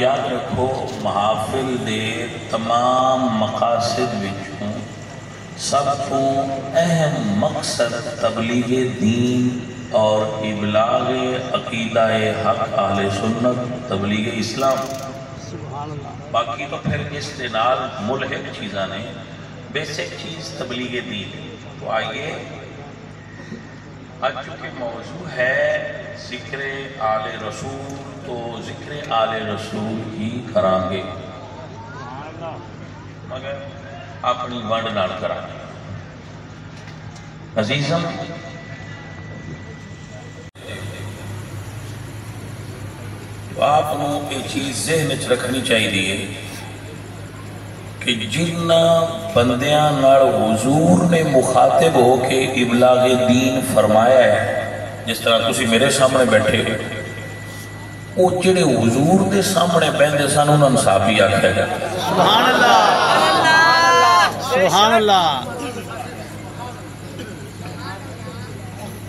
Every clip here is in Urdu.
یاد رکھو محافل دے تمام مقاصد وچوں سب کو اہم مقصد تبلیغ دین اور ابلاغ عقیدہ حق اہل سنت تبلیغ اسلام. باقی تو پھر اس کے نال ملحق چیزاں نے، بیسک چیز تبلیغ دین. تو آئیے آج چونکہ موضوع ہے ذکر آل رسول تو ذکر آل رسول ہی کرانگے مگر اپنی ونڈ نال کرانگے. عزیزم تو آپ کو یہ چیز ذہن چ رکھنی چاہیے کہ جنہ بندیاں نال حضور نے مخاطب ہو کے ابلاغ دین فرمایا ہے، جس طرح تسی میرے سامنے بیٹھے وہ جڑے حضور دے سامنے بیندے سن انہوں نے صحابی آکھیا گیا. سبحان اللہ سبحان اللہ.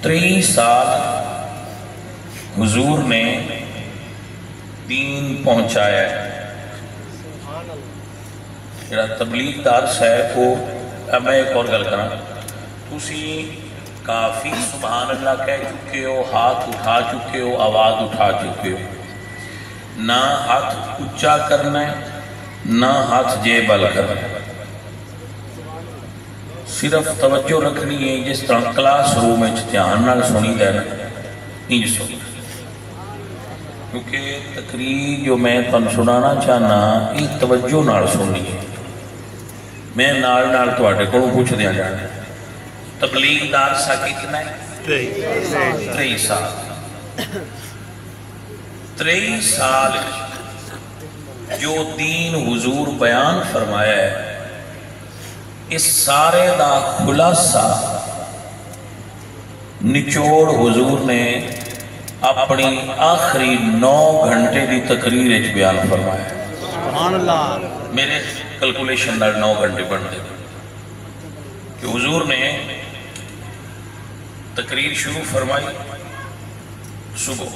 3 سال حضور نے دین پہنچایا ہے. جڑا تبلیغ دار صاحب کو میں ایک اور گل کرا، تسی کافی سبحان اللہ کہہ چکے ہو، ہاتھ اٹھا چکے ہو، آواز اٹھا چکے ہو. نہ ہاتھ اچھا کرنا ہے نہ ہاتھ جیبل کرنا ہے، صرف توجہ رکھنی ہے جس طرح کلاس روم میں دھیان نال سنی دینا انج سنی. کیونکہ تقریر جو میں تن سنانا چاہنا یہ توجہ نال سننی ہے. میں نال نال تواڈے کولوں پوچھ دیا جانا تبلیغ دار سا کتنا ہے؟ 3 سال. 3 سال جو دین حضور بیان فرمایا ہے، اس سارے دا خلاصہ نچوڑ حضور نے اپنی آخری 9 گھنٹے دی تقریر اچ بیان فرمایا ہے. سبحان اللہ. میرے کلکولیشن نال 9 گھنٹے بن دے کہ حضور نے تقریر شروع فرمائی. صبح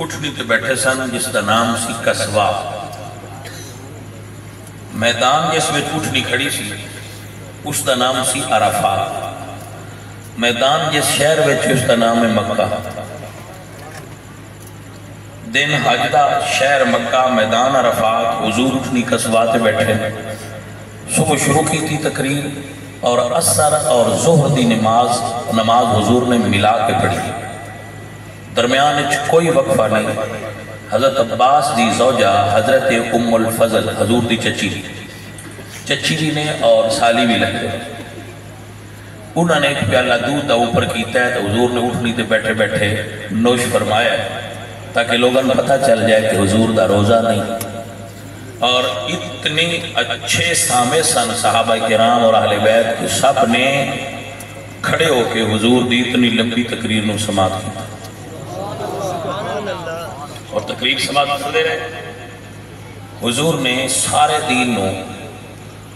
اٹھنی تے بیٹھے سن جس کا نام سی قصوہ. میدان جس میں اٹھنی کھڑی سی اس کا نام سی عرفات. میدان جس شہر میں اس کا نام ہے مکہ. دن حج دا شہر مکہ، میدان عرفات، حضور اٹھنی قصوہ تے بیٹھے. صبح شروع کی تھی تقریر اور عصر اور ظہر دی نماز حضور نے ملا کے پڑھی. درمیان کوئی وقفہ نہیں. حضرت عباس دی زوجہ حضرت ام الفضل حضور دی چچی دی نے اور سالی بھی لگے. انہوں نے ایک پیالہ دودھ دا اوپر کیتا ہے تو حضور نے اٹھنی تے بیٹھے بیٹھے نوش فرمایا ہے تاکہ لوگوں نے پتہ چل جائے کہ حضور دا روزہ نہیں. اور اتنی اچھے سامے سن صحابہ کرام اور اہل بیت کہ سب نے کھڑے ہو کے حضور دی اتنی لمبی تقریر نو سماعت کی اور تقریر سماعت کرتے رہے. حضور نے سارے دین نو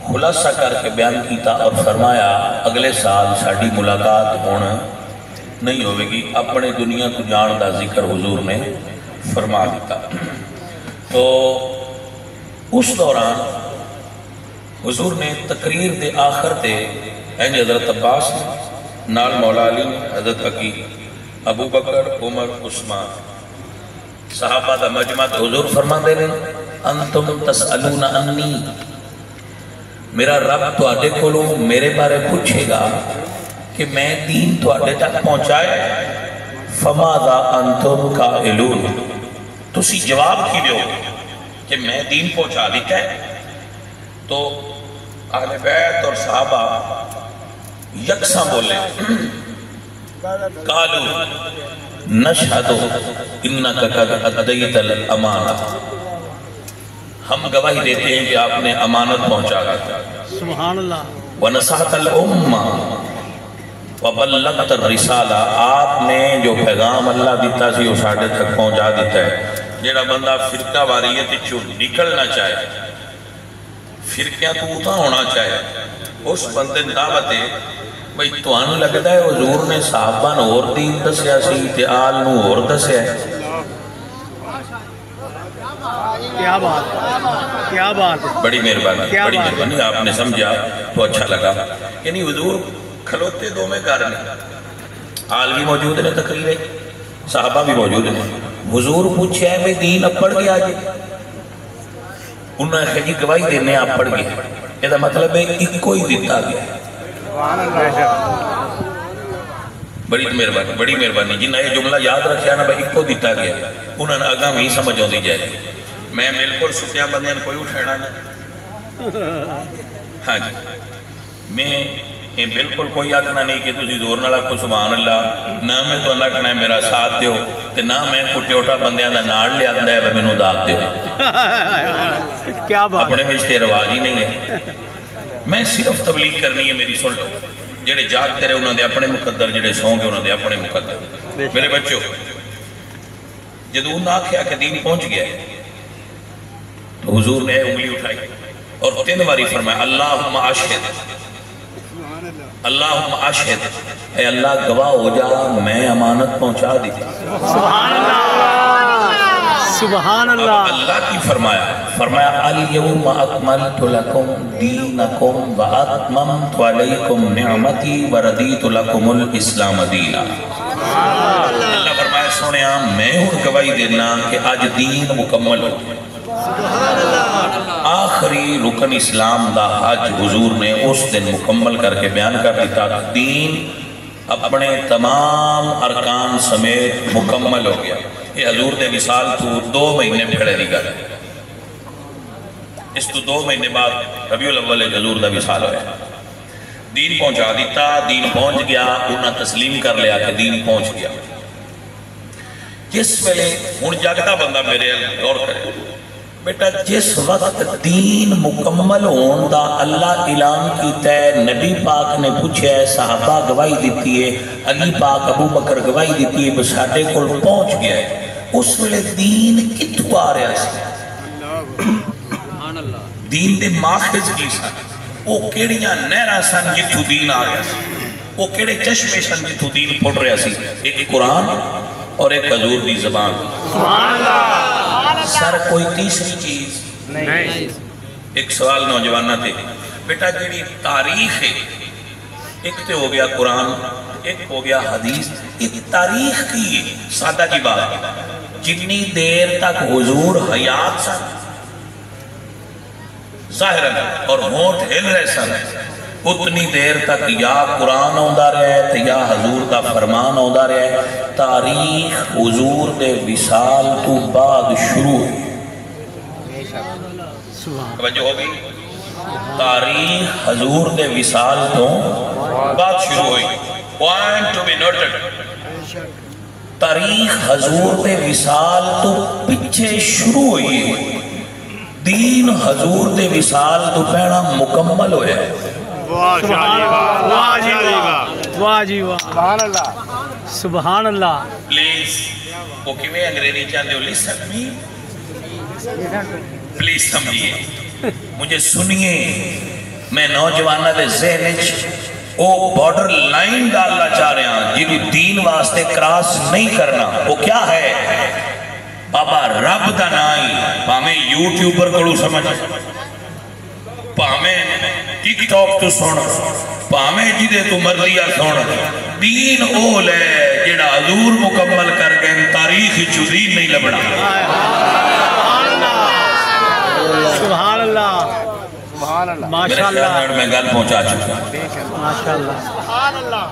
خلاصہ کر کے بیان کیتا اور فرمایا اگلے سال ساڑی ملاقات ہونا نہیں ہوئے گی. اپنے دنیا کو جان دا ذکر حضور نے فرما دیتا. تو اس دوران حضور نے تقریر دے آخر تے حضرت عباس نال مولا علی، حضرت عقیل، ابو بکر، عمر، عثمان، صحابہ دا مجمع تے حضور فرما دے رہے انتم تسألون انی، میرا رب تو آدھے کھولو میرے بارے پوچھے گا کہ میں دین تو آدھے تک پہنچائے. فماذا انتم قائلون، تسی جواب کی دیو کہ میں دین پہنچا دیتا ہے. تو اہل بیت اور صحابہ یکساں بولے قالو نشہدو انکا قد ادیت الامانہ، ہم گواہی دیتے ہیں کہ آپ نے امانت پہنچا گا. سبحان اللہ. وَنَصَحَتَ الْأُمَّةِ وَبَلَّغْتَ الرِّسَالَةَ، آپ نے جو پیغام اللہ دیتا سی وہ ساڑھے تک پہنچا دیتا ہے. جیڑا بندہ فرقہ واریت چھو نکلنا چاہے، فرقیاں تو اتنا ہونا چاہے، اس بندے دعوت ہے بھئی تو آن لگتا ہے حضور نے صحابہ نے اور دین دسیا سی تے آل نو اور دسیا ہے. کیا بات کیا بات بڑی مہربانی کیا بڑی بات ہے؟ مہربانی، آپ نے سمجھا تو اچھا لگا. یعنی حضور کھلوتے دو میں کر لیں، آل بھی موجود نے تقریر، صحابہ بھی موجود ہیں. حضور پوچھے ہے میں دین اب پڑھ گیا جی، انہوں نے کہا جی گواہی دینے آپ پڑھ گئے. یہ مطلب ہے ایک کوئی دیتا گیا. بڑی مہربانی جنہیں یہ جملہ یاد رکھیا نا بھائی ایک کو دیتا گیا، انہوں نے اگاں بھی سمجھ ہوتی جائے. میں بالکل سکیا بندے نے کوئی اٹھانا نہیں. ہاں جی میں یہ بالکل کوئی آکھنا نہیں کہ تسی زور نہ لکھو سبحان اللہ، نہ میں تو اللہ کہنا ہے میرا ساتھ دیو، تے نہ میں کٹے اٹھا بندیاں دا ناڑ لے آندہ ہے میں نو داد دیو. کیا بات اپنے میں اس رواج ہی نہیں ہے. میں صرف تبلیغ کرنی ہے میری سن لو. جڑے جاگتے رہے انہوں نے اپنے مقدر، جڑے سو گے انہوں نے اپنے مقدر. میرے بچوں جدو انہوں نے آکھیا کہ دین پہنچ گیا ہے تو حضور نے انگلی اٹھائی اور 3 باری فرمایا اللہم اشہد، اللہم اشہد، اے اللہ گواہ ہو جا میں امانت پہنچا دی. سبحان اللہ سبحان اب اللہ. اللہ کی فرمایا الیوم اکملت لکم دینکم و اتممت علیکم نعمتی و رضیت لکم الاسلام دینا. اللہ فرمایا سنیا میں ہوں گواہی دینا کہ آج دین مکمل ہو. آخری رکن اسلام دا حج حضور نے اس دن مکمل کر کے بیان کر دیتا. دین اپنے تمام ارکان سمیت مکمل ہو گیا. یہ حضور دے وصال تو 2 مہینے پھڑے دی گئے. اس تو 2 مہینے بعد ربیع الاول حضور دا وصال ہویا. دین پہنچا دیتا، دین پہنچ گیا، انہاں تسلیم کر لیا کہ دین پہنچ گیا. جس ویلے ہن جاگتا بندہ میرے غور کرے بیٹا، جس وقت دین مکمل ہون دا اللہ اعلان کیتا ہے، نبی پاک نے پوچھا ہے، صحابہ گواہی دیتی ہے، علی پاک ابو بکر گواہی دیتی ہے، بس ساڈے کول پہنچ گیا ہے. اس ویلے دین کتھوں آ رہا سی؟ دین دے ماخذ کی سن؟ وہ کیڑیاں نہراں سن جتھوں دین آ رہا سی؟ وہ کیڑے چشمے سن جتھوں دین پھٹ رہا سی؟ ایک قرآن اور ایک حضور دی زبان. سبحان اللہ. سر کوئی تیسری چیز نہیں. ایک سوال نوجوانہ تھے بیٹا، جیڑی تاریخ ہے ایک تے ہو گیا قرآن، ایک ہو گیا حدیث، ایک تاریخ کی ہے. سادہ جی بات، جتنی دیر تک حضور حیات سن ظاہراً اور ہونٹ ہل رہے سن، اتنی دیر تک یا قرآن آندا رہا ہے تو یا حضور دا فرمان آندا رہا ہے. تاریخ حضور دے وصال تو بعد شروع ہوئی. توجہ ہو گئی؟ تاریخ حضور دے وصال تو بعد شروع ہوئی. Point to be noted. تاریخ حضور دے وصال تو پیچھے شروع ہوئی. دین حضور دے وصال تو پہنا مکمل ہویا ہے. سبحان اللہ. واہ جی واہ، واہ جی واہ، سبحان اللہ سبحان اللہ. پلیز وہ کیویں انگریزی چاہتے ہو، لسن می پلیز سمجھیے مجھے سنیے. میں نوجوانہ دے ذہن وہ بارڈر لائن ڈالنا چاہ رہے ہیں جنہوں دین واسطے کراس نہیں کرنا. وہ کیا ہے؟ بابا رب دا نائی پامیں یوٹیوبر کو سمجھ، پامیں ٹک ٹاک تو سن، پامیں جدے تو مرضیہ سن، دین اول ہے جڑا حضور مکمل کر گئے. تاریخ چو دین نہیں لبنا. سبحان اللہ سبحان اللہ. ماشاء اللہ میں گل پہنچا چکا. ماشاء اللہ. سبحان اللہ.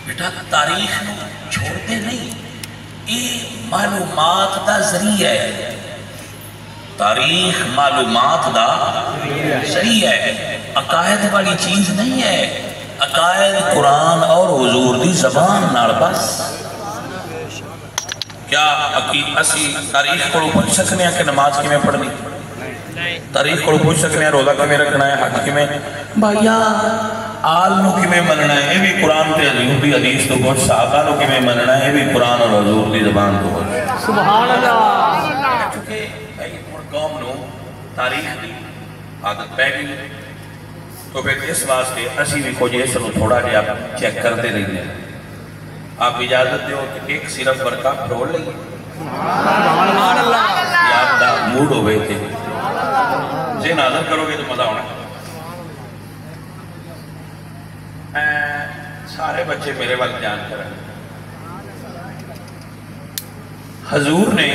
بیٹا تاریخ چھوڑتے نہیں، یہ معلومات دا ذریعہ ہے. تاریخ معلومات دا ذریعہ ہے، عقائد والی چیز نہیں ہے. عقائد قرآن اور حضور دی زبان نال بس. کیا اسی تاریخ کو پوچھ سکنے ہیں کہ نماز کی میں پڑھنی؟ تاریخ کو پوچھ سکنے ہیں روزہ کی میں رکھنا ہے، حج کی میں بھائیا آل نو کی میں مننا ہے، یہ بھی قرآن تے حضور دی حدیث تو پوچھ. صحابہ نو کی میں مننا ہے، یہ بھی قرآن اور حضور دی زبان تو پوچھ. سبحان اللہ. چونکہ قوم نو تاریخ دی عادت پہ گئی تو پھر اس واسطے اسی بھی کچھ اس نو تھوڑا جہا چیک کرتے رہتے ہیں. آپ اجازت دیو کہ ایک صرف برکہ پھول لئیے. حاضر کرو گے تو مزہ ہونا. سارے بچے میرے وقت دھیان کریں. حضور نے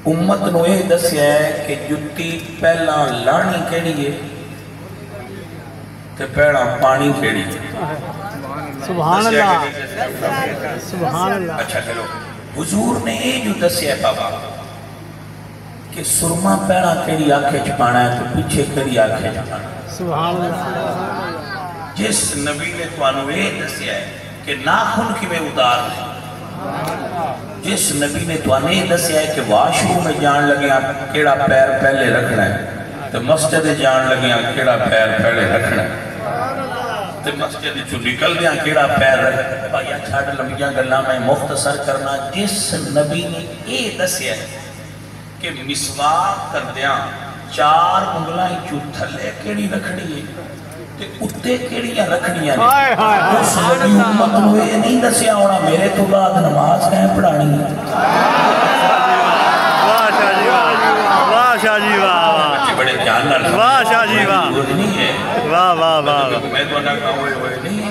امت نو یہ دسیا ہے کہ جتی پہلا لانی کیڑی ہے تے پہلا پانی کیڑی ہے. سبحان اللہ سبحان اللہ. اچھا چلو حضور نے یہ جو دسیا ہے بابا کہ سرما پہلا کیڑی آنکھیں چھپانا ہے تو پیچھے کیڑی آنکھیں چھپانا ہے. سبحان اللہ. جس نبی نے توانو یہ دسیا ہے کہ ناخن کی میں اتار ہے، جس نبی نے توانو یہ دسیا ہے کہ واشروم میں جان لگیا کیڑا پیر پہلے رکھنا ہے تو مسجد جان لگیا کیڑا پیر پہلے رکھنا ہے تو مسجد جو نکل دیا کیڑا پیر رکھنا ہے. بھائی چھاڑ لمبیاں گلاں میں مختصر کرنا. جس نبی نے یہ دسیا ہے کہ مسواک کر دیا 4 انگلاں چو تھلے کیڑی رکھنی ہے تے اتے کیڑیاں رکھنیاں نے. اس نبی امت کو یہ نہیں دسیا ہونا میرے تو بعد نماز کہیں پڑھانی ہے. واہ شاہ جی واہ واہ شاہ جی واہ بچے بڑے دھیان نال واہ شاہ جی واہ نہیں ہے. واہ واہ واہ. میں تو نہ کہا ہوئے نہیں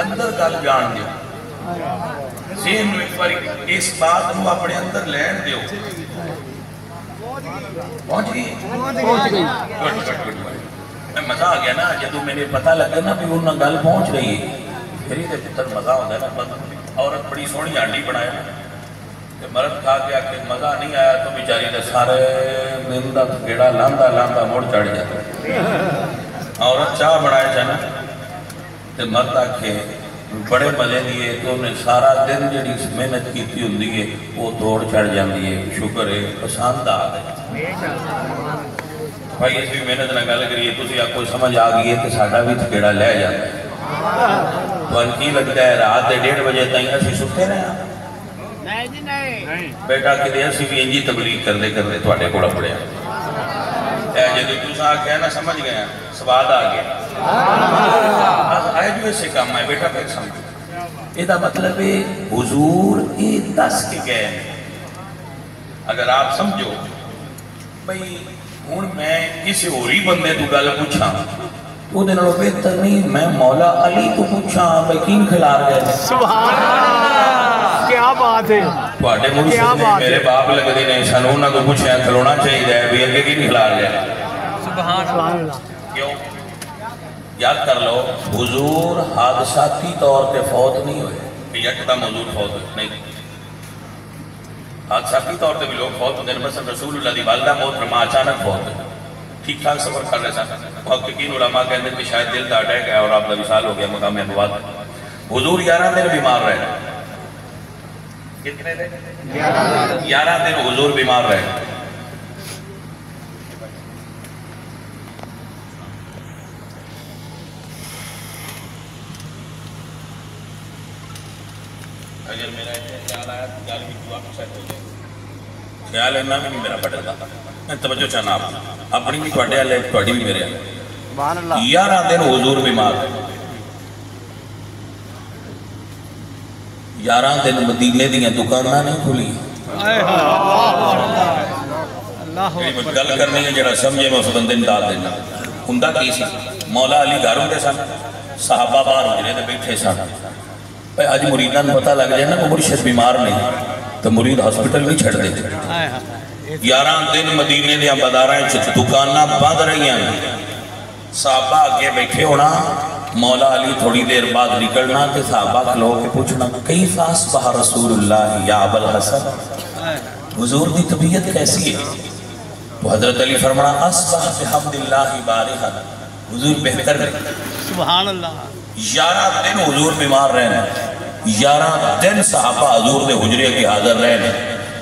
اندر گل جان دیو. ذہن میں ایک بار اس بات کو اپنے اندر لین دیو. پہنچ گئی. میں مزہ آ گیا نا جدو میں نے پتہ لگا نا بھی انہوں گل پہنچ رہی ہے پھر ہی پتر مزہ ہوتا ہے نا. عورت بڑی سونی آنڈی بنایا مرد کھا گیا کہ مزہ نہیں آیا تو بیچاری نے سارے دن کا کیڑا لاندا لاندا مڑ چڑھ جاتا. عورت چاہ بنایا جانا تو مرد آکھے بڑے مزے دیے تو انہیں سارا دن جڑی محنت کیتی ہوندی ہے وہ توڑ چڑھ جاندی ہے. شکر ہے پسند آ گئی. بھائی اس بھی محنت نہ گل کریے تسی آپ کو سمجھ آ گئی ہے کہ ساڈا بھی تھکیڑا لے جاتا ہے. تو ان کی لگتا ہے رات 1:30 بجے تائیں اسی ستے رہے ہیں. بیٹا کہ اسی بھی انجی تبلیغ کرتے کرتے تھوڑے کوڑا پڑیا جدو تسا آکھیا نا سمجھ گیا سواد آ گیا. آئے جو ایسے کام ہے بیٹا پھر سمجھو. یہ مطلب ہے حضور یہ دس کے گئے ہیں. اگر آپ سمجھو بھئی ہوں میں کسی ہوری بندے تو گل پوچھا وہ دن رو بہتر نہیں میں مولا علی تو پوچھا بھئی کین کھلار گئے. سبحان اللہ کیا بات ہے. تواڈے مرشد نے میرے باپ لگدی نے سانوں نہ کو پوچھیا کھلونا چاہیے بھی اگے کین کھلار گئے. سبحان اللہ. کیوں یاد کر لو حضور حادثاتی طور پہ فوت نہیں ہوئے. یکدم حضور فوت ہوئے نہیں. حادثاتی طور پہ بھی لوگ فوت ہوتے ہیں. مثلا رسول اللہ دی والدہ محترمہ اچانک فوت ہوئے ٹھیک ٹھاک سفر کر رہے سن. محققین علماء کہتے ہیں کہ شاید دل کا اٹیک ہے اور آپ کا وصال ہو گیا مقام نبوت. حضور 11 دن بیمار رہے. کتنے دن؟ 11 دن حضور بیمار رہے. اگر میرا خیال آیا تو گال بھی دعا کو سیٹ ہو جائے. خیال ہے بھی میرا پڑھتا میں توجہ چاہنا اپنی بھی تھوڑے والے تھوڑی بھی میرے 11 دن حضور بیمار ہے. 11 دن مدینے دیا دکاناں نہیں کھلی. گل کرنی ہے جڑا سمجھے میں اس بندے نے ڈال دینا. ہوندا کی سی مولا علی گھر ہوندے سن صحابہ باہر حجرے تے بیٹھے سن. اج مریداں نوں پتہ لگ جائے نا کہ مرشد بیمار نہیں تو مرید ہاسپٹل نہیں چھڑ دے. 11 دن مدینے دیا بازاراں وچ دکاناں بند رہی ہیں. صحابہ آگے بیٹھے ہونا مولا علی تھوڑی دیر بعد نکلنا تے صحابہ کھلو کے پوچھنا کیف اصبح رسول اللہ یا ابا الحسن. حضور دی طبیعت کیسی ہے؟ تو حضرت علی فرمانا اصبح بحمد اللہ بارحا. حضور بہتر ہے. سبحان اللہ. 11 دن حضور بیمار رہنے. 11 دن صحابہ حضور دے حجرے کے حاضر رہنے.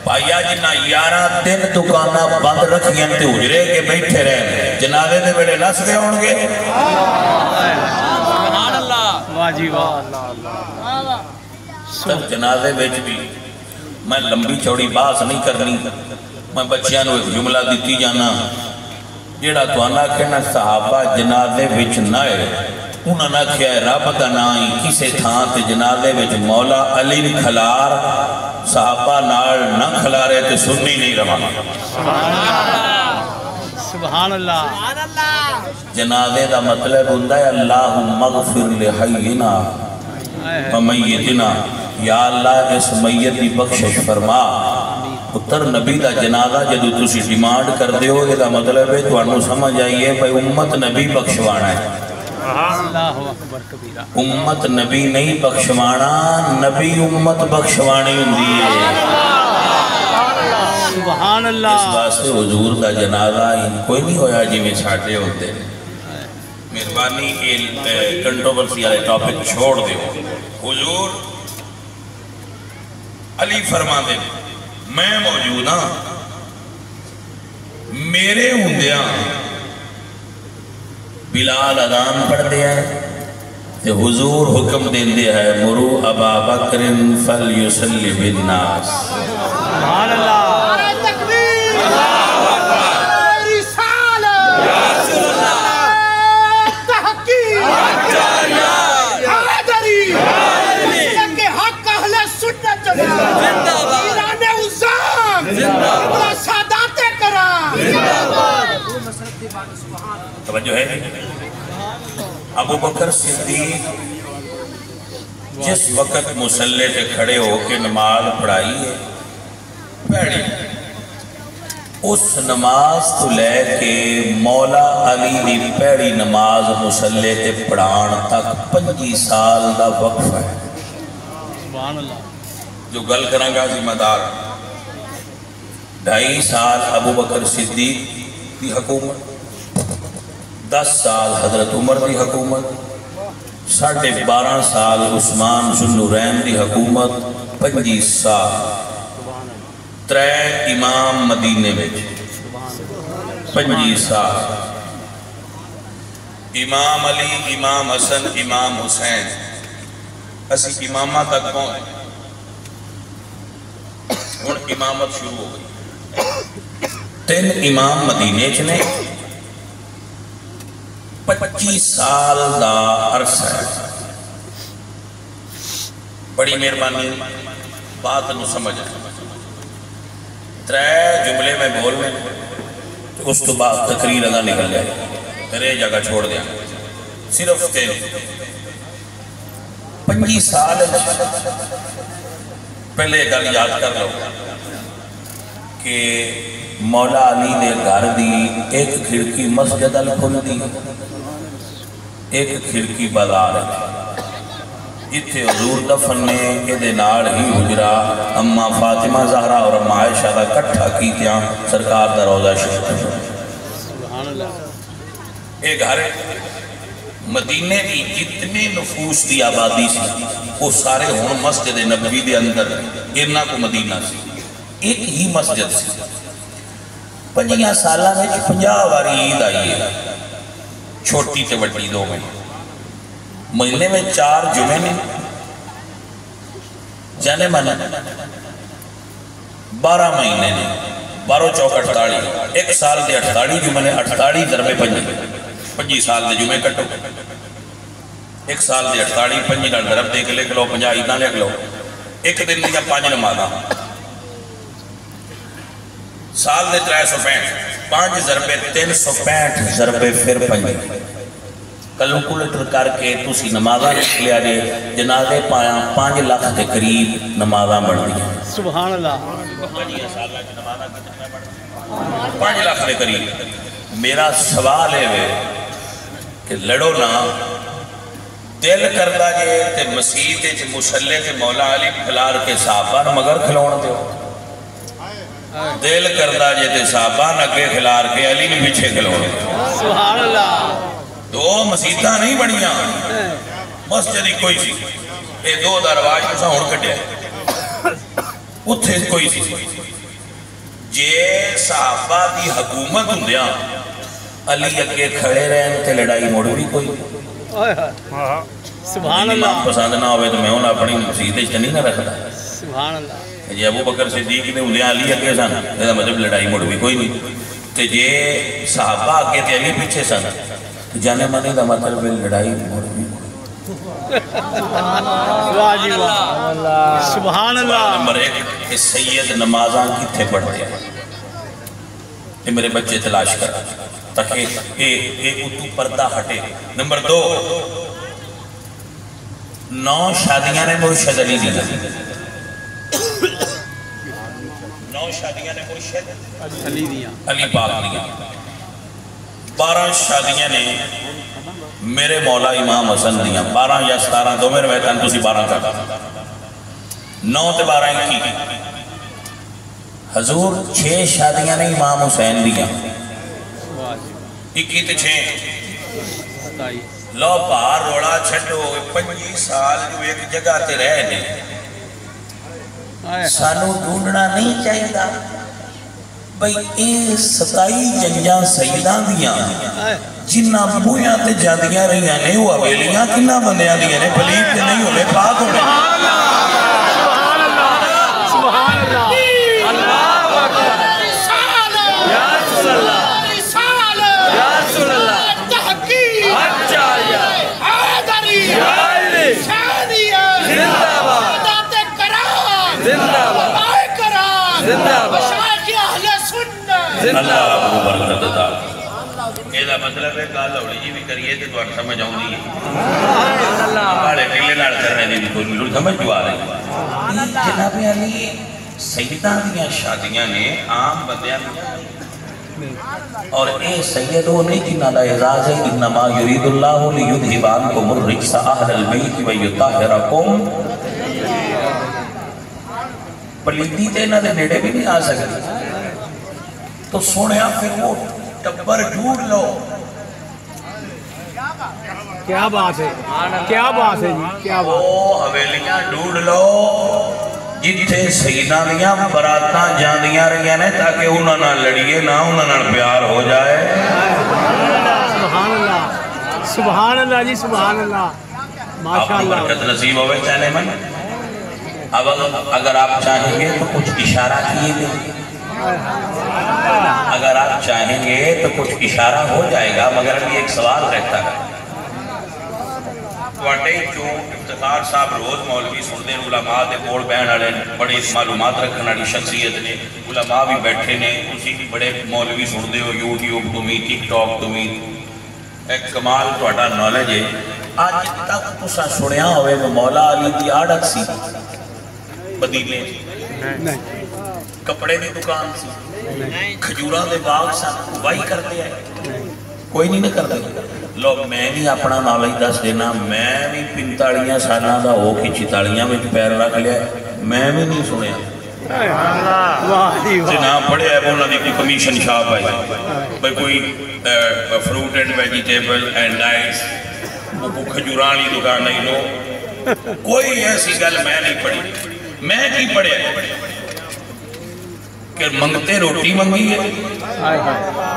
پایا جنہ 11 دن دکانہ بند رکھیں تے حجرے کے بیٹھے رہنے. جنازے دے بڑے نس رہے ہوں گے. سبحان اللہ. واہ جی واہ. تب جنازے بیچ بھی میں لمبی چوڑی باس نہیں کرنی. میں بچیاں نو ایک جملہ دیتی جانا جیڑا تو آنا کہنا صحابہ جنازے بیچ نہ ہے انہوں نے کیا ہے رب دا نائی کسے تھان تے جنازے وچ مولا علی کھلار صحابہ نال نہ کھلارے تے سنی نہیں روانا. سبحان اللہ جنازے دا مطلب ہوتا ہے اللہم اغفر لحینا و میتنا، یا اللہ اس میت دی بخشش فرما۔ پتر نبی دا جنازہ جدو تسی ڈیمانڈ کر دیو، یہ دا مطلب ہے تو انہوں سمجھ آئیے بھائی امت نبی بخشوانا ہے۔ اللہ اکبر کبیرہ۔ امت نبی نہیں بخشوانا، نبی امت بخشوانی ہوندی ہے۔ سبحان اللہ۔ اس واسطے حضور دا جنازہ ان کوئی نہیں ہویا جی میں ساٹھے ہوتے ہیں۔ مہربانی کنٹروورسی والے ٹاپک چھوڑ دیو۔ حضور علی فرما دے میں موجود ہاں، میرے ہوندیاں بلال اذان پڑھ دیا ہے کہ حضور حکم دین دیا ہے مرو ابا بکر فلیسلی بالناس۔ سبحان اللہ۔ توجہ ہے ابو بکر صدیق جس وقت مصلی سے کھڑے ہو کے نماز پڑھائی ہے پڑھی، اس نماز تو لے کے مولا علی دی پہلی نماز مصلی سے پڑھان تک 25 سال دا وقف ہے۔ سبحان اللہ۔ جو گل کریں گا ذمہ دار 2.5 سال ابو بکر صدیق دی حکومت، 10 سال حضرت عمر دی حکومت، 12.5 سال عثمان ذو النورین دی حکومت، 25 سال 3 امام مدینے میں، 25 سال امام علی، امام حسن، امام حسین، اسی امامہ تک پہنچے، اور امامت شروع ہو گئی۔ 3 امام مدینے چنے، 25 سال دا عرصہ ہے۔ بڑی مہربانی بات نو سمجھ 3 جملے میں بول میں اس تو بعد تقریر ادا نکل جائے، تیرے جگہ چھوڑ دیا، صرف 3 25 سال پہلے گل یاد کر لو کہ مولا علی دے گھر دی ایک کھڑکی مسجد الکھل دی، ایک کھڑکی بازار ہے، اتھے حضور دفن نے یہ نال ہی حجرہ اما فاطمہ زہرا اور اما عائشہ کا کٹھا کیتیاں سرکار دا روضہ شریف۔ سبحان اللہ۔ ایک گھر مدینے کی جتنے نفوس دی آبادی سی وہ سارے ہون مسجد نبوی دے اندر ارنا کو مدینہ سی، ایک ہی مسجد سی۔ 50 سالہ میں 50 واری عید آئی ہے، چھوٹی تے بڑی 2 میں، مہینے میں 4 جمعے میں جانے مانا 12 مہینے نے 12 چوک 48، ایک سال دے 48 جمعے نے 48 ضربے 25 سال دے جمعے کٹو، ایک سال دے 48 25 نال ضرب دے کے لکھ لو 50 عیداں لکھ لو، ایک دن دیا 5 نمازاں، سال دے 365، 5 ضربے 365 ضربے پھر 5، کلکولیٹر کر کے تُسی نمازاں لکھ لیا جے، جنازے پایا 5 لاکھ کے قریب نمازاں بڑھ دیا۔ سبحان اللہ۔ 5 لاکھ کے قریب۔ میرا سوال ہے کہ لڑو نا، دل کردہ جے تے مسیح تے مسلح تے مولا علی کھلار کے صحابہ مگر کھلون دیو، دل کردہ جے تے صحابہ نگے کھلار کے علی نے پیچھے کھلون دیو۔ سبحان اللہ۔ 2 مسیحتہ نہیں بڑیاں، مسجد ہی کوئی سی، یہ 2 درواج کسا ہون کٹیا اتھے کوئی سی، جے صحابہ دی حکومت ہوں دیا علی اگے کھڑے رہن تے لڑائی موڑ بھی کوئی، سبحان اللہ۔ امام پسند نہ ہوئے تو میں انہوں اپنی مسیحت اچھتا نہیں نہ رکھتا۔ سبحان اللہ۔ جے ابو بکر صدیق نے انہیں علی اگے سن، یہ مطلب لڑائی موڑ بھی کوئی نہیں، تے جے صحابہ اگے تے علی پیچھے سن، جانے مانے دا مطلب لڑائی موڑ بھی کوئی۔ واہ جی واہ، سبحان اللہ۔ نمبر 1 کہ سید نمازاں کتھے پڑھتے ہیں، یہ میرے بچے تلاش کر تاکہ اتو پردہ ہٹے۔ نمبر 2، 9 شادیاں نے مرشد علی دیا، 9 شادیاں نے مرشد علی پاک دیا، 12 شادیاں نے میرے مولا امام حسن دیا، 12 یا 17 دو میرے ویتن تسی 12 کا 9 تے 12 کی حضور 6 شادیاں نے امام حسین دیا، 21 تے 6 لو پار روڑا چھٹو 25 سال جو ایک جگہ تے رہے سانو ڈھونڈنا نہیں چاہیے دا بھئی اے 27 جنجاں سیدان دیاں جنہ بویاں تے جاندیاں رہیاں نے وہ حویلیاں کنہ بندیاں دیاں نے پلیت تے نہیں ہونے پاک ہونے۔ سبحان اللہ سبحان اللہ اللہ اکبر یا رسول اللہ یا رسول اللہ تحقیق اچھا حیدری علی شادیہ زندہ باد عادت کرام زندہ باد بائے کرام زندہ باد مشائخ اہل سنت اللہ آپ کو برکت عطا یہ مطلب ہے کال لوڑی جی بھی کریے تو تو سمجھ آؤں دی بڑے کلے نال کرنے دی بھی کوئی ملو سمجھ جو آ رہی جناب علی سیدان دیاں شادیاں نے عام بندیاں اور اے سیدوں نے جنہ دا اعزاز ہے انما یرید اللہ لیذھبانکم الرجس اہل البیت ویطہرکم پلیتی تے نہ دے نیڑے بھی نہیں آ سکتے تو سنیا پھر وہ ٹبر ڈھونڈ لو۔ کیا بات ہے کیا بات ہے جی کیا بات وہ حویلیاں ڈھونڈ لو جتھے سیدان دیاں براتاں جاندیاں رہیاں نے تاکہ انہاں نہ لڑیے نہ انہاں نہ پیار ہو جائے۔ سبحان اللہ سبحان اللہ جی سبحان اللہ آپ ماشاء کو اللہ برکت نصیب ہوئے چاہنے من اب اگر آپ چاہیں گے تو کچھ اشارہ کیے گے، اگر آپ چاہیں گے تو کچھ اشارہ ہو جائے گا، مگر ابھی ایک سوال رہتا ہے واٹے جو افتخار صاحب روز مولوی سنتے ہیں علماء دے کوڑ بہن والے بڑے معلومات رکھنے والی شخصیت نے، علماء بھی بیٹھے نے، اسی بھی بڑے مولوی سنتے ہو یوٹیوب تمہیں ٹک ٹاک تمہیں ایک کمال تھوڑا نالج ہے۔ آج تک تسا سنیا ہوئے مولا علی دی آڑت سی بدیلے کپڑے دی دکان سی کھجوراں دے باغ سن وائی کرتے ہیں کوئی نہیں کرتے لوگ میں بھی اپنا نالج دس دینا میں بھی 45 سالاں دا ہو کے 44 میں پیر رکھ لیا میں بھی نہیں سنیا جناب پڑھے ہے انہوں نے کوئی کمیشن شاپ ہے بھئی کوئی فروٹ اینڈ ویجیٹیبل اینڈ ڈائٹس وہ کھجوران لی دکان نہیں لو کوئی ایسی گل میں نہیں پڑھی میں کی پڑھے کہ منگتے روٹی منگی ہے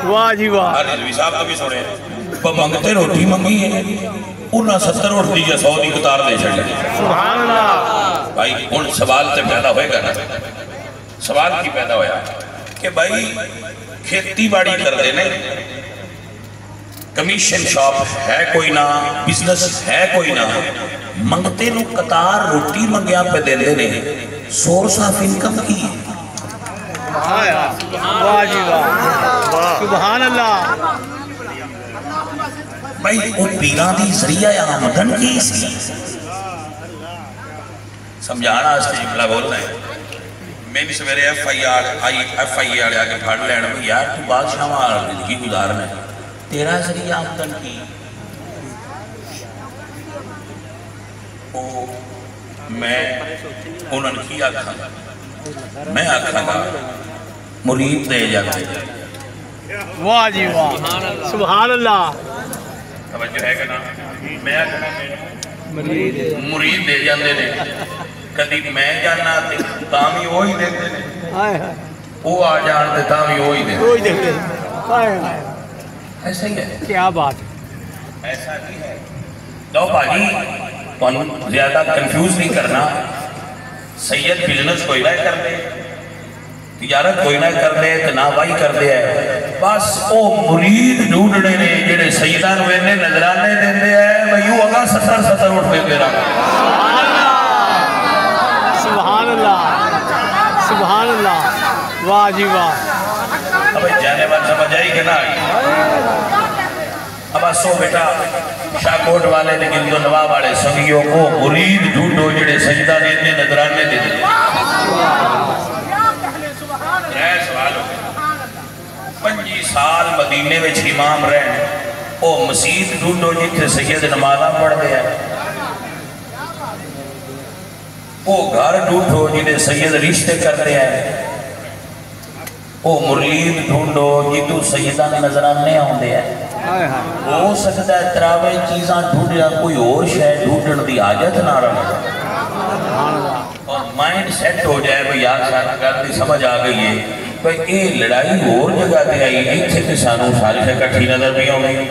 واہ جی واہ رضوی صاحب تو بھی سنے پر منگتے روٹی منگی ہے انہاں 70 روٹی یا 100 دی کتار دے چھڑے سبحان اللہ بھائی ان سوال تے پیدا ہوئے گا نا سوال کی پیدا ہویا کہ بھائی کھیتی باڑی کر دینے کمیشن شاپ ہے کوئی نہ بزنس ہے کوئی نہ منگتے نو قطار روٹی منگیا پہ دے دینے سورس آف انکم کی واہ جی واہ سبحان اللہ بھائی وہ پیران دی ذریعہ آمدن کی سی سمجھانا اس نے جملہ بولنا ہے میں بھی سویرے ایف آئی آر آگے پھاڑ لینا میں یار تو بادشاہ مار زندگی گزارنا ہے تیرا ذریعہ آمدن کی میں انہوں نے کی آکھا میں آکھا گا مرید دے جاتے واہ جی واہ سبحان اللہ توجہ ہے کہ نا میں آکھا مرید دے جاندے نے کدی میں جانا تامی وہی دیتے نے وہ آ جانتے تامی وہی دیتے ایسا ہی ہے کیا بات ہے ایسا ہی ہے لو بھائی زیادہ کنفیوز نہیں کرنا سید بزنس کوئی نہ کر دے تجارت کوئی نہ کر دے تنابائی کر دے ہے بس او مرید ڈھونڈنے نے جڑے سیدان وینے نظرانے دیں دے ہے میں یوں اگا 70 اٹھ دے رہا سبحان اللہ سبحان اللہ واہ جی واہ اب جانے بات سمجھ آئی کہ نہ آئی؟ اب آسو بیٹا شاہ کوٹ والے نے گندو نواہ والے سنگیوں کو مرید ڈھونڈو جڑے سجدہ دینے نظرانے دینے رہے سوال ہو گئے 25 سال مدینے میں امام رہے او مسجد ڈھونڈو جتھے سید نمازہ پڑھ دیا او گھر ڈھونڈو جنہیں سید رشتے کر دیا او مرید ڈھونڈو جتو سیدہ نے نظرانے ہوں دیا ہو سکتا ہے تراوے چیزاں ڈھونڈیا کوئی اور شے ڈھونڈن دی آجت نہ رہا اور مائنڈ سیٹ ہو جائے بھئی یار سارا کرتی سمجھ آ گئی ہے بھئی اے لڑائی اور جگہ دے آئی ایک تھے کہ سانوں ساری سے کٹھی نظر بھی ہوں گئی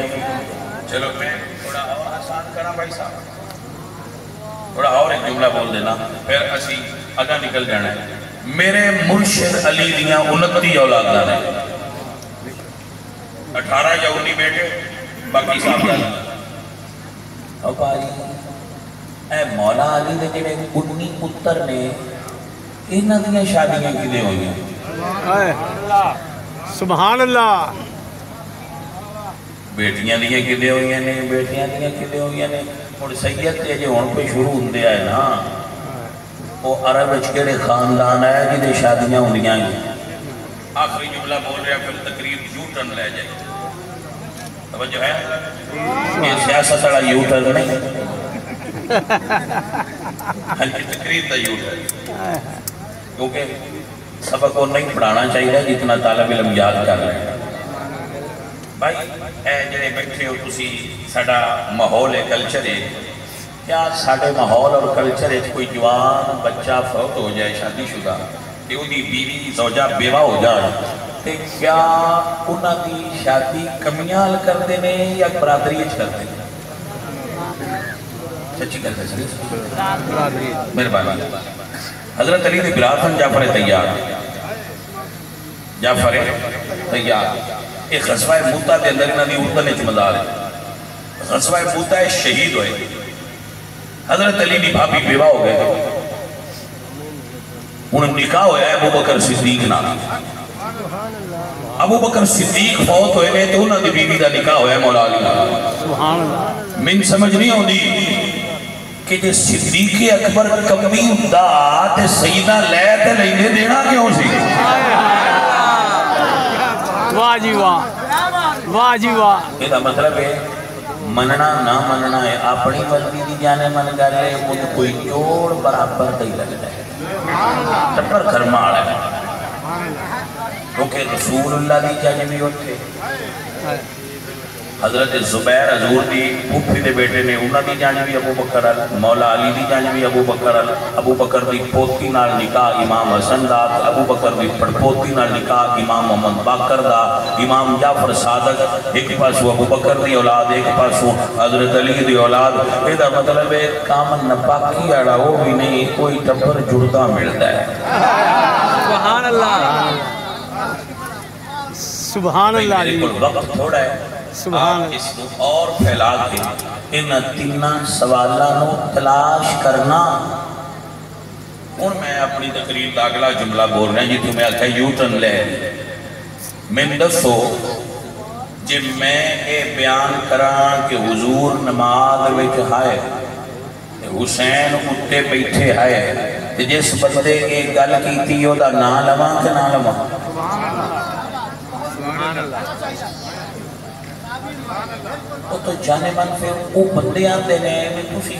چلو میں تھوڑا اور آسان کرا بھائی صاحب تھوڑا اور ایک جملہ بول دینا پھر اسی اگا نکل جانا ہے میرے مرشد علی دیاں 29 اولادہ نے 18 یا 19 بیٹے باقی صاحب جانا اب آئی اے مولا علی دے جڑے 19 پتر نے انہاں دیاں شادیاں کدے ہوئی ہیں سبحان اللہ بیٹیاں دیاں کدے ہوئی ہیں بیٹیاں دیاں کدے ہوئی ہیں اور سید تے جو ہن پہ شروع ہوندے آئے نا وہ عرب وچ کیڑے خاندان ہے جدے شادیاں ہوندیاں ہیں آخری جملہ بول رہا پھر تقریر یو ٹرن لے جائے توجہ ہے یہ سیاست والا یو ٹرن نہیں ہلکی تقریر دا یو ٹرن کیونکہ سبق کو نہیں پڑھانا چاہیے جتنا طالب علم یاد کر رہے ہیں بھائی اے جڑے بیٹھے ہو تسی ساڈا ماحول ہے کلچر ہے کیا ساڈے ماحول اور کلچر ہے کوئی جوان بچہ فوت ہو جائے شادی شدہ کہ انہی بیوی زوجہ بیوہ ہو جائے کہ کیا انہاں دی شادی کمیال کر دینے یا برادریج کر دینے سچی کر دینے مہربانی حضرت علی نے برادن جعفر تیار جعفر تیار ایک غزوہ موتا دے اندر انہاں دی اردن اچمدار ہے غزوہ موتا شہید ہوئے حضرت علی نے بھابی بیوہ ہو گئے انہوں نکاح ہویا ہے ابو بکر صدیق نام ابو بکر صدیق فوت ہوئے گئے تو انہوں نے بیوی دا نکاح ہویا ہے مولا علی من سمجھ نہیں ہوں دی کہ جے صدیق اکبر کمی ہوندا تے سیدہ لے تے لینے دینا کیوں سی واہ جی واہ واہ جی واہ یہ مطلب ہے مننا نہ مننا ہے اپنی مرضی دی جانے من کر لے مجھ کوئی جوڑ برابر دے لگتا ہے ٹپر کرمال ہے کیونکہ رسول اللہ دی جانبی ہوتے حضرت زبیر حضور دی پھوپھی دے بیٹے نے انہاں دی جانبی ابو بکر مولا علی دی جانبی ابو بکر دی پوتی نال نکاح امام حسن دا ابو بکر دی پڑپوتی نال نکاح امام محمد باقر دا امام جعفر صادق ایک پاسو ابو بکر دی اولاد ایک پاسو حضرت علی دی اولاد ایدہ مطلب ہے کامن نپاکی آڑا وہ بھی نہیں کوئی ٹپر جڑتا ملتا ہے سبحان اللہ سبحان اللہ میرے کل وقت تھوڑا ہے آپ اس کو اور پھیلا کے ان تینہ سوالانوں تلاش کرنا اور میں اپنی تقریر دا اگلا جملہ بول رہا ہوں جی تمہیں آتا ہے یوٹن لے من دسو جب میں اے بیان کران کہ حضور نماز وچ ہائے حسین اٹھے بیٹھے ہائے جس بندے کے گل کی تھی وہ دا نا لواں کہ نا لواں وہ تو جانے من پھر وہ بندے آتے نے میں تسی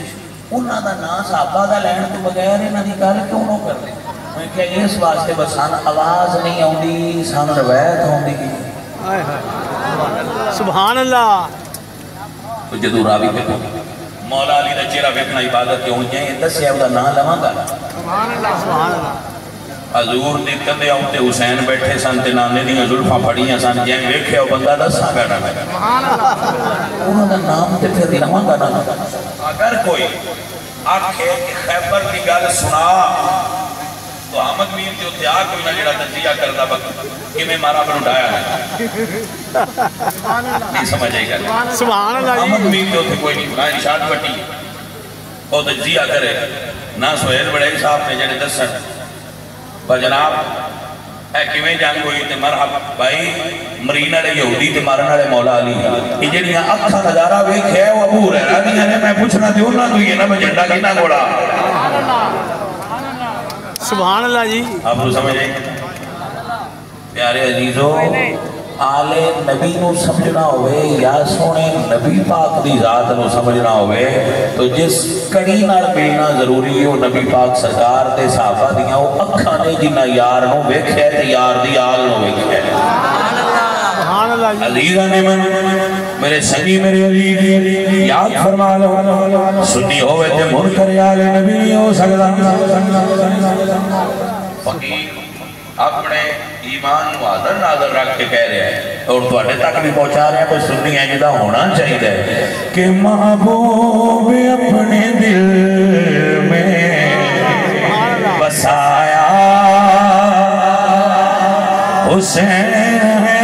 انہاں دا نا صحابہ دا لین تو بغیر انہاں دی گل کیوں نہ کر دے میں کیا اس واسطے بس سان آواز نہیں آوندی سان روایت ہوندی سبحان اللہ تو جدو راوی پہ مولا علی دا چہرہ ویکھنا عبادت کے ہوں جائیں دسیا دا نا لواں گا سبحان اللہ سبحان اللہ حضور دی کندے آؤتے حسین بیٹھے سن تے نانے دیاں زلفاں پھڑیاں سن جائیں ویکھے ہو بندہ دسا بیٹھا انہوں نے نام تے پھر لواں گا نا اگر کوئی آکھے کہ خیبر کی گل سنا تو احمد میر تے اتھے آگ کوئی نہ جڑا تجزیہ کردہ وقت کہ میں مارا بن اٹھایا ہے نہیں سمجھ آئی گا سبحان اللہ احمد میر تے اتھے کوئی نہیں نہ ارشاد بٹی وہ تجزیہ کرے نہ سہیل بڑے صاحب نے جڑے دسن پر جناب اے کیویں جنگ ہوئی تے مرحب بھائی مرین والے یہودی تے مارن والے مولا علی یہ جڑیاں اکھاں نظارہ ویکھیا ہے وہ ابو ہریرہ دیاں نے میں پوچھنا تے انہاں تو ہی ہے نا میں جھنڈا کنا گوڑا سبحان اللہ جی آپ کو سمجھ آئی پیارے عزیزو آل نبی نو سمجھنا ہوئے یا سونے نبی پاک دی ذات نو سمجھنا ہوئے تو جس کڑی نال ملنا ضروری ہے وہ نبی پاک سرکار تے صحابہ دیاں وہ اکھاں نے جنہ یار نو ویکھے تے یار دی آل نو ویکھے سبحان اللہ جی عزیزان من میرے سنگی میرے عزیز یاد فرما لو سنی ہوئے تے منکر آل نبی نہیں ہو سکتا فقیر اپنے ایمان نو آدر ناظر رکھ کے کہہ رہے ہیں اور تو آٹے تک بھی پہنچا رہے ہیں کوئی سنی ہے جدہ ہونا چاہیے کہ محبوب اپنے دل میں بسایا حسین ہے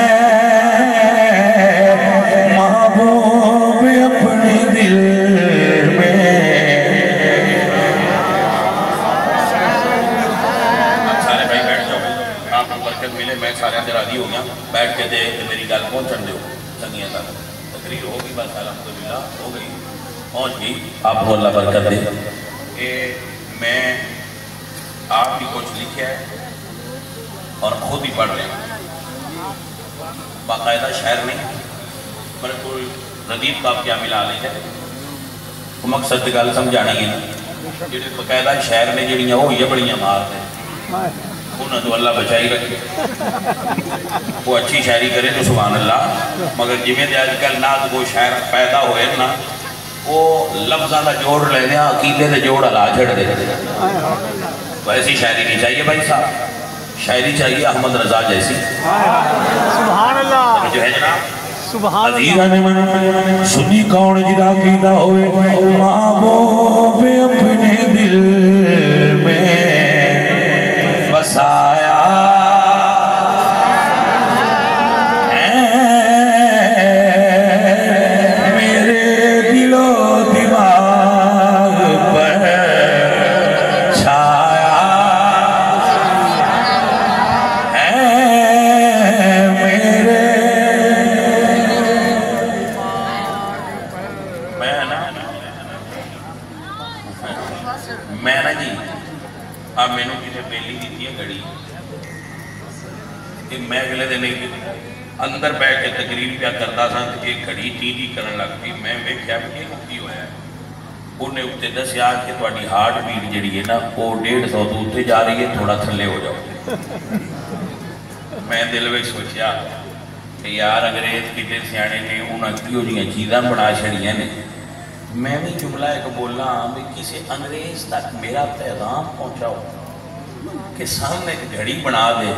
محبوب اپنے دل میں سارے اندر راضی ہو گیا بیٹھ کے دے میری گل پہنچن دیو سنگیاں تک تقریر ہوگی بس الحمدللہ ہو گئی پہنچ گئی آپ کو اللہ برکت دے کہ میں آپ بھی کچھ لکھا ہے اور خود ہی پڑھ رہے ہیں باقاعدہ شعر نہیں میرے کوئی ردیف کا کیا ملا لے جائے وہ مقصد گل سمجھانے گی نا جڑے باقاعدہ شعر نے جڑیاں وہ یہ بڑیاں مار ہیں انہوں تو اللہ بچائی رکھے وہ اچھی شاعری کرے تو سبحان اللہ مگر جمیں دے آج کل نات وہ شاعر پیدا ہوئے نا وہ لفظاں دا جوڑ لے دیا عقیدے دے جوڑ علا جھڑ دے ویسی شاعری نہیں چاہیے بھائی صاحب شاعری چاہیے احمد رضا جیسی سبحان اللہ جو ہے جناب سبحان اللہ سنی کون جدا کیتا ہوئے محبوب اپنے دل میں بسایا میرے دل و دماغ پر چھایا میرے میں نا جی اب میں نے کسی بیلی دیتی ہے گھڑی کہ میں اگلے دن اندر بیٹھ کے تقریر پیا کرتا تھا کہ ایک گھڑی ٹی کرن لگ پئی میں ویکھیا کہ یہ کی ہویا ہے انہیں اتنے دسیا کہ تہاڈی ہارٹ بیٹ جڑی ہے نا وہ 150 تو اتنے جا رہی ہے تھوڑا تھلے ہو جاؤ میں دل وچ سوچیا کہ یار انگریز کتے سیانے نے انہاں کیوں جیاں چیزاں بنا چھڑیاں نے میں بھی جملہ ایک بولنا بھی کسی انگریز تک میرا پیغام پہنچاؤ کہ سامنے ایک گھڑی بنا دے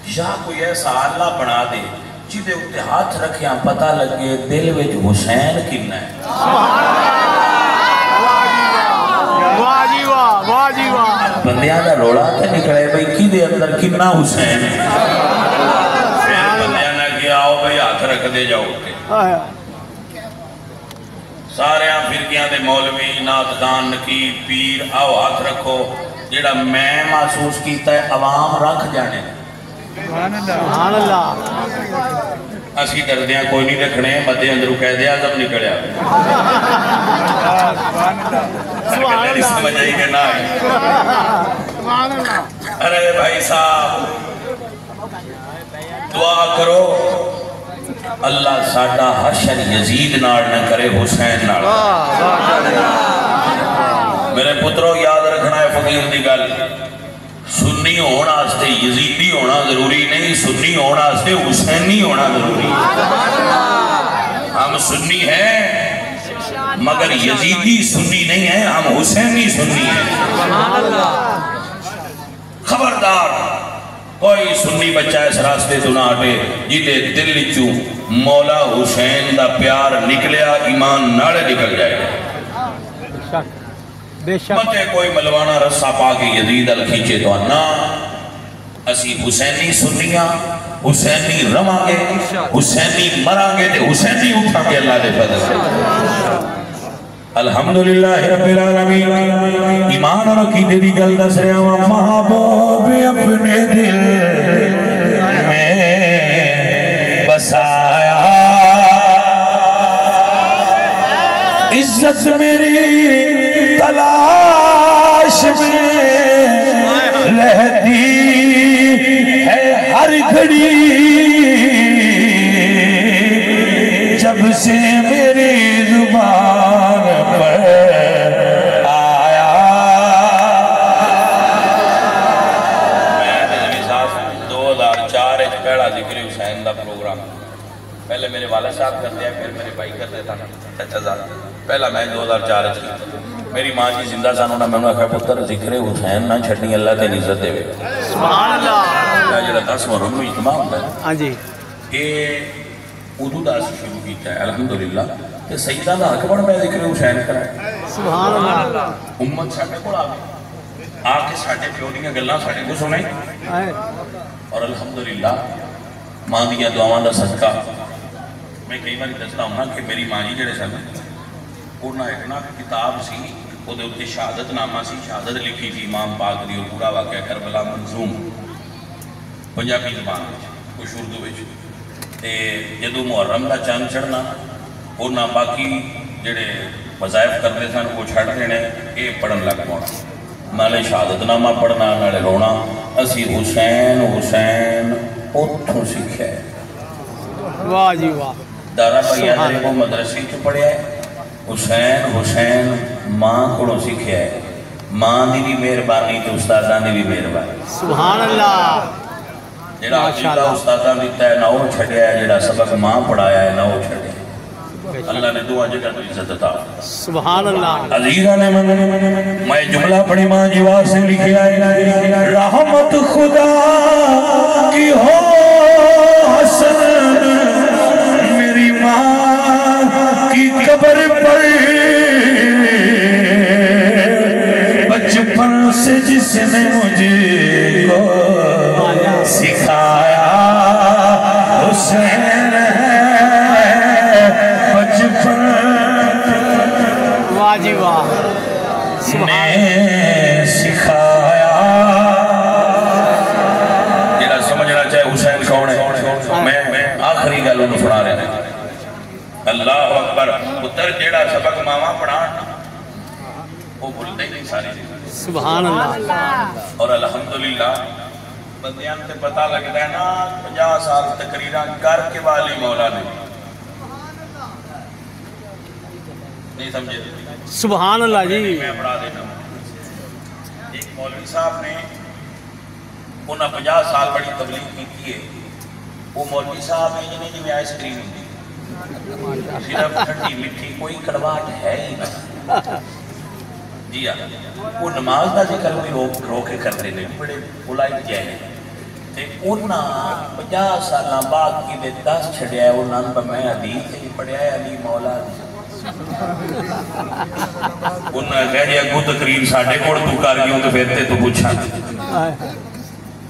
یا کوئی ایسا آلہ بنا دے جیدے اتے ہاتھ رکھیاں پتہ لگے دل وچ حسین کنا ہے واہ جی واہ واہ جی واہ بندیاں دا روڑا تے نکلے بھئی کی دے اندر کنا حسین ہے پھر بندیاں نے کیا آؤ بھئی ہاتھ رکھ دے جاؤ کے سارے فرقیاں دے مولوی ناتدان نقیب پیر آؤ ہاتھ رکھو جڑا میں محسوس کیتا ہے عوام رکھ جانے سبحان اللہ اسی دردیاں کوئی نہیں رکھنے مدے اندرو قائد اعظم نکلیا سبحان اللہ سمجھ آئی کہ نہ آئی ارے بھائی صاحب دعا کرو اللہ ساڈا حشر یزید نال نہ کرے حسین نال میرے پتروں یاد رکھنا ہے فقیر دی گل سنی ہونا آستے یزیدی ہونا ضروری نہیں سنی ہونا آستے حسینی ہونا ضروری ہم سنی ہیں مگر یزیدی سنی نہیں ہے ہم حسینی سنی ہیں خبردار کوئی سنی بچہ اس راستے تو نہ آٹے جیدے دل چو مولا حسین دا پیار نکلیا ایمان ناڑے نکل جائے گا متے کوئی ملوانا رسا پا کے یزید الکھیچے تو نا اسی حسینی سنیاں حسینی رماں گے حسینی مراں گے تے حسینی اٹھا کے اللہ دے فضل الحمدللہ رب العالمین ایمان اور عقیدے دی گل دس رہا ہوں محبوب اپنے دل میں بسایا عزت میری تلاش میں رہتی ہے ہر گھڑی جب سے میری زبان پر آیا میں 2004 پہلا ذکر حسین دا پروگرام پہلے میرے والد صاحب کرتے ہیں پھر میرے بھائی کرتے تھا چچا صاحب پہلا میں 2004 کی میری ماں جی زندہ سان انہوں نے کہا پتر ذکر حسین نہ چھٹنی اللہ تے عزت دے سبحان اللہ جڑا 10 مروں میں اجتماع ہوتا ہے ہاں جی کہ اردو دا شروع کیتا ہے الحمدللہ کہ سیدہ دا حق بڑھ میں ذکر حسین کرا سبحان اللہ امت ساڑھے کو آ کے ساڑھے پیونیاں گلنا ساڑھے کو سنیں اور الحمدللہ ماں دیا دعاواں دا صدقہ میں کئی بار دستا ہوں نا کہ میری ماں جی جڑے سن انہاں ایک نا کتاب سی وہ دے اتے شہادت نامہ سی شہادت لکھی تھی امام پاک دی اور پورا واقعہ کربلا منظوم پنجابی زبان کچھ اردو وچ تے جدو محرم دا چاند چڑھنا انہاں باقی جڑے وظائف کرتے سن وہ چھڑ دینے یہ پڑھن لگ پانا نالے شہادت نامہ پڑھنا نالے رونا اسی حسین حسین اتھوں سیکھے واہ جی واہ دارا بھائی آدھے کو مدرسی چ پڑھیا ہے حسین حسین ماں کو سیکھیا ہے ماں دی بھی مہربانی تو استاداں دی بھی مہربانی سبحان اللہ جڑا عقیدہ استاداں دیتا ہے نہ وہ چھڑیا ہے جڑا سبق ماں پڑھایا ہے نہ وہ چھڑیا ہے اللہ نے دعا جگہ تو عزت عطا سبحان اللہ عزیزہ نے میں جملہ پڑھی ماں جواب سے لکھیا ہے رحمت خدا کی ہو حسن میری ماں کی قبر پر بچپن سے جس نے مجھے کو سکھایا حسین ہے بچپن واہ جی واہ نے سکھایا جڑا سمجھنا چاہے حسین کون ہے میں آخری گل انہوں سنا رہے ہیں اللہ اکبر پتر جیڑا سبق ماما پڑھان وہ بھولتے ہی نہیں ساری سبحان اللہ اور الحمدللہ بندیاں تے پتہ لگتا ہے نا 50 سال تقریران کر کے والی مولا نے نہیں سمجھے سبحان اللہ جی میں پڑھا دینا ایک مولوی صاحب نے انہاں 50 سال بڑی تبلیغ کی ہے وہ مولوی صاحب نے جنہیں جو آئس کریم ہوتی صرف ٹھنڈی مٹھی کوئی کڑواٹ ہے ہی نہیں جی ہاں وہ نماز دا ذکر بھی روکے کرتے ہیں بڑے بلائی جائے تے انہاں 50 سالہ بعد کی دے 10 چھڑیا ہے انہاں پر میں حدیث ہی پڑھیا ہے علی مولا انہاں کہہ دیا کو تقریر ساڑھے کوڑ تو کر گیوں تو پھر تے تو پوچھا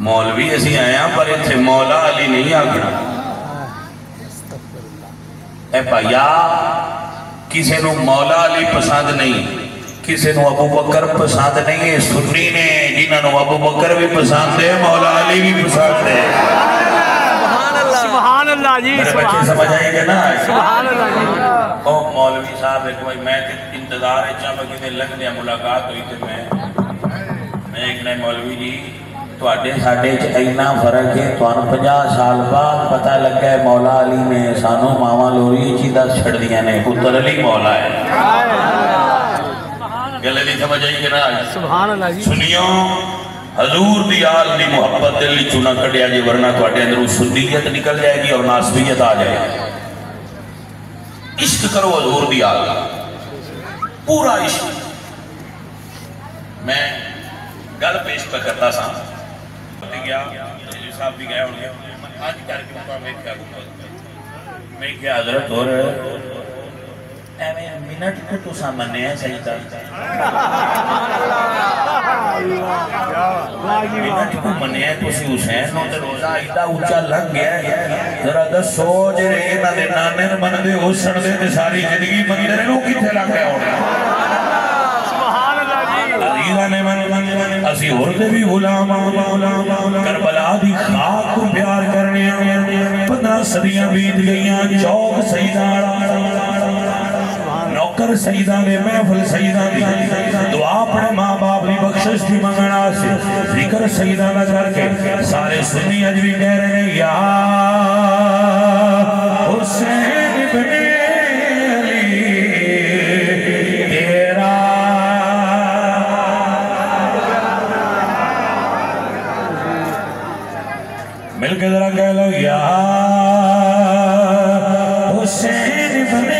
مولوی ایسی آیا پر اتھے مولا علی نہیں آگنا اے بھائیا کسی نو مولا علی پسند نہیں کسی نو ابو بکر پسند نہیں ہے سنی نے جنہاں نو ابو بکر بھی پسند ہے مولا علی بھی پسند ہے سبحان اللہ جی میرے بچے سمجھ آئیں گے نا سبحان اللہ جی او مولوی صاحب ایک بھائی میں انتظار ہے چاہاں کسی لگ دیا ملاقات ہوئی تھی میں ایک نئے مولوی جی تو آڈے ساڑھے اینا فرق ہے تو آن 50 سال بعد پتہ لگ گئے مولا علی نے سانو ماما لوری چیدہ چھڑ دیا نے پتر علی مولا ہے گلے نہیں سمجھ آئی کہ نا سبحان اللہ جی سنیوں حضور دی آل دی محبت دل چونہ کٹیا جی ورنہ تو آٹے اندروں سنیت نکل جائے گی اور ناسبیت آ جائے گی عشق کرو حضور دی آل پورا عشق میں گل پیش پہ کرتا سا گیا صاحب بھی گیا ہونے آج کر کے میں کیا حضرت ہو رہے منٹ کو تو سامنے ہے صحیح تھا منیا تسی حسین نو تے روزہ ایڈا اونچا لگ گیا ہے ذرا دسو جے انہاں دے نانے نوں مندے حسن دے تے ساری زندگی مندے نوں کتھے لگ گیا ہونا عزیزاں نے من اسی اور دے بھی غلام کربلا دی خاک کو پیار کرنے 15 صدیاں بیت گئیاں چوک سیدہ نوکر سیدہ نے محفل سیدہ دی دعا پڑھے ماں باپ لی بخشش دی منگنا سے ذکر سیدہ نہ کر کے سارے سنی اج بھی کہہ رہے ہیں یا حسین ابن علی تیرا مل کے ذرا کہہ لو یا حسین ابن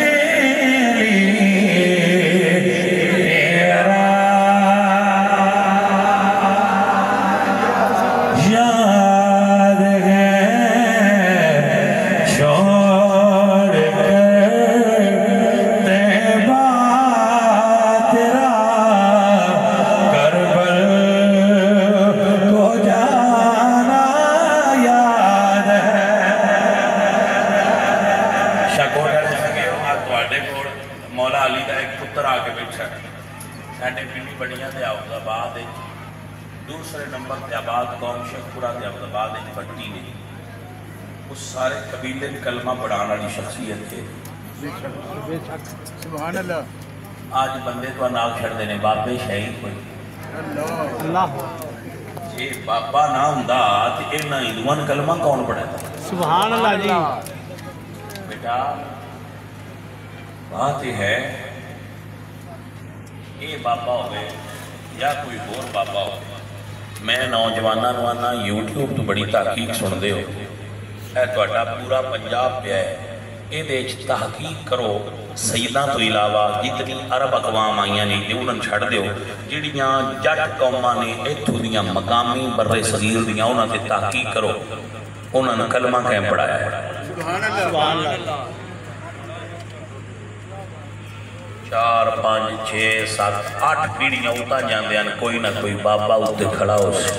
دوسرے نمبر تے آباد قوم شیخپورہ تے عبدالآباد پٹی نے اس سارے قبیلے کلمہ پڑھانا والی شخصیت تھے سبحان اللہ آج بندے تو نال چھڑ دینے بابے شہید کوئی اللہ جی بابا نہ ہوندا تے انہاں ہندوان کلمہ کون پڑھاتا سبحان اللہ جی بیٹا بات یہ ہے یہ بابا ہوئے یا کوئی اور بابا ہوئے میں نوجوانہ نوانا یوٹیوب تو بڑی تحقیق سن دے ہو اے تو اٹھا پورا پنجاب پہ ہے اے دیچ تحقیق کرو سیدہ تو علاوہ جتنی عرب اقوام آئیاں نہیں دے انہاں چھڑ دے ہو جڑیاں جٹ قومہ نے ایتھو دیاں مقامی برے صغیر دیاں انہاں تے تحقیق کرو انہاں نے کلمہ کہیں پڑھایا ہے سبحان اللہ 4 5 6 7 8 پیڑیاں ہوتا جاندے ہیں کوئی نہ کوئی بابا ہوتے کھڑا ہو سے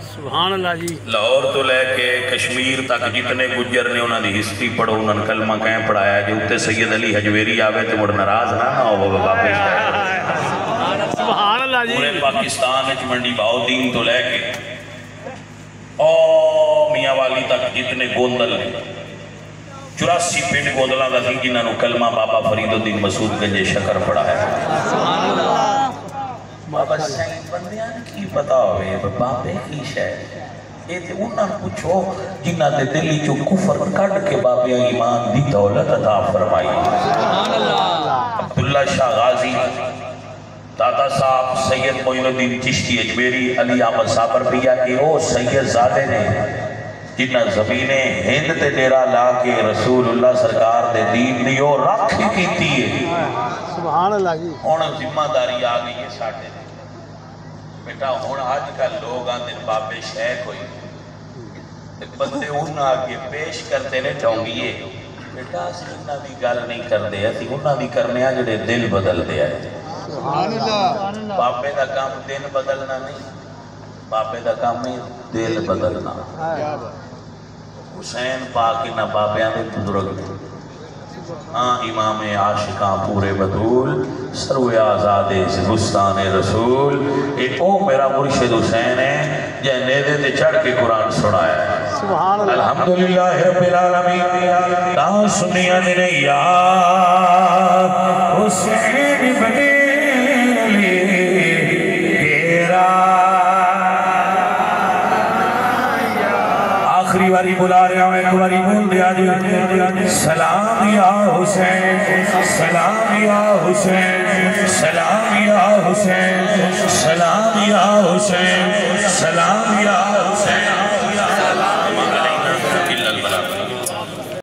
سبحان اللہ جی لاہور تو لے کے کشمیر تک جتنے گجر نے انہوں نے ہسٹری پڑھو انہوں نے کلمہ کہیں پڑھایا جو ہوتے سید علی حجویری آوے تو مڑ ناراض نہ ہو بابے شاید سبحان اللہ جی پورے پاکستان اچ منڈی باؤدین تو لے کے او میاں والی تک جتنے گوندل نے 84 پنڈ گوندلہ دا تھی جنہاں نو کلمہ بابا فرید الدین مسعود گنج شکر پڑھایا بابا سائن بندیاں کی پتا ہوئے بابے کی شاید یہ تے انہاں پوچھو جنہاں دے دلی جو کفر کڑ کے بابے ایمان دی دولت عطا فرمائی عبداللہ شاہ غازی دادا صاحب سید معین الدین چشتی اجمیری علی احمد صابر بھیا کہ او سید زادے نے جنہ زمینیں ہند تے ڈیرا لا کے رسول اللہ سرکار دے دین دیو رکھ کیتی ہے سبحان اللہ جی ہونا ذمہ داری آگئی ہے ساٹھے بیٹا ہونا آج کل لوگ آن دن بابے شیخ ہوئی بندے انہاں آگے پیش کرتے نے چاہونگیے بیٹا اسی انہاں دی گل نہیں کر دے اسی انہاں دی کرنے آ جڑے دل بدل دے آئے سبحان اللہ بابے دا کام دن بدلنا نہیں بابے دا کام میں دل بدلنا حسین پاک نہ بابیاں دے بزرگ ہاں امام عاشقاں پورے بدول سروے آزاد سے گستان رسول ایک او میرا مرشد حسین ہے جہاں نیدے تے چڑھ کے قرآن سنایا ہے سبحان اللہ الحمدللہ رب العالمین تا سنیا نے یا حسین ابن علی تیرا آخری باری بلا رہا ہوں ایک باری بول دیا جی سلام یا حسین سلام یا حسین سلام یا حسین سلام یا حسین سلام یا